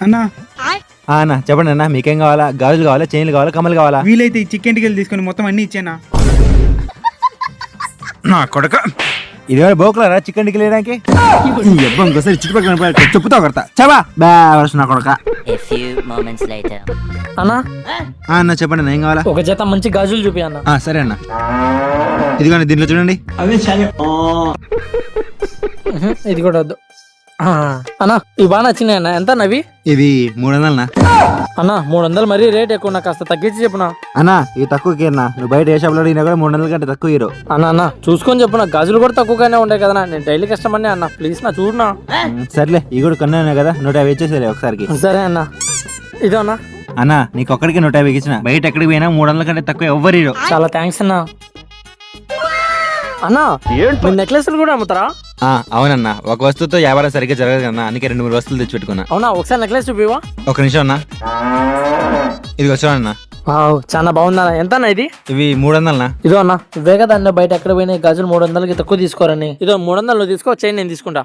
అన్నా అన్న చెప్పండి అన్న, మీకేం కావాలా? గాజులు కావాలా, చైన్లు కావాలా, కమ్మలు కావాలా? వీలైతే ఈ చికెన్ టికెట్లు తీసుకొని మొత్తం అన్ని ఇచ్చానా. నా కొడక ఇది బోకులారా చికెన్ టికెట్ వేయడానికి? ఇంకోసారి చుట్టుపక్కల చెప్పుతా కొడతా చవా బస్ నా కొడక. A few moments later. అన్నా అన్న చెప్పండి అన్న, ఏం కావాలా? ఒక జత మంచి గాజులు చూపి అన్న. సరే అన్న, ఇదిగోండి దీంట్లో చూడండి. ఇది కూడా వద్దు అన్నా. ఇవి బాగా నచ్చినాయి అన్న. ఎంత అన్నవి? ఇవి 300 అన్న. అన్న 300 మరీ రేట్ ఎక్కువ, నాకు కాస్త తగ్గించి చెప్పునా. అన్న ఇవి తక్కువకి అన్న, నువ్వు బయట ఏ షాప్లో అడిగినా కూడా 300 కంటే తక్కువ హీరో. అన్న చూసుకొని చెప్పు, నా గాజులు కూడా తక్కువగానే ఉంటాయి కదా. నేను డైలీ కస్టమర్నే అన్న, ప్లీజ్ నా చూడనా. సర్లే ఇవి కూడా కొన్నాయి కదా, 150 ఇచ్చేసరి ఒకసారికి. సరే అన్న. ఇదో అన్న. అన్న నీకు ఒక్కడికి 150 ఇచ్చిన, బయట ఎక్కడికి పోయినా 300 కంటే తక్కువ ఎవ్వరు హీరో. చాలా థ్యాంక్స్ అన్న. అన్నా మీరు నెక్లెస్లు కూడా అమ్ముతారా? అవునన్నా, ఒక వస్తువుతో వ్యాపారం సరిగ్గా జరగదు కన్నా, అందుకే 2-3 వస్తువులు తెచ్చిపెట్టుకున్నా. అవునా, ఒకసారి నెక్లెస్ చూపివా? ఒక నిమిషం అన్నా, ఇది వచ్చాడన్నా. చాలా బాగుందన్న. ఎంత అన్న ఇది? ఇవి 300 అన్న. ఇదో అన్న, ఇవే కదా అన్న బయట ఎక్కడ పోయినా గాజులు 300కి తక్కువ తీసుకోరని. ఇదో 300 తీసుకో, చైన్ నేను తీసుకుంటా.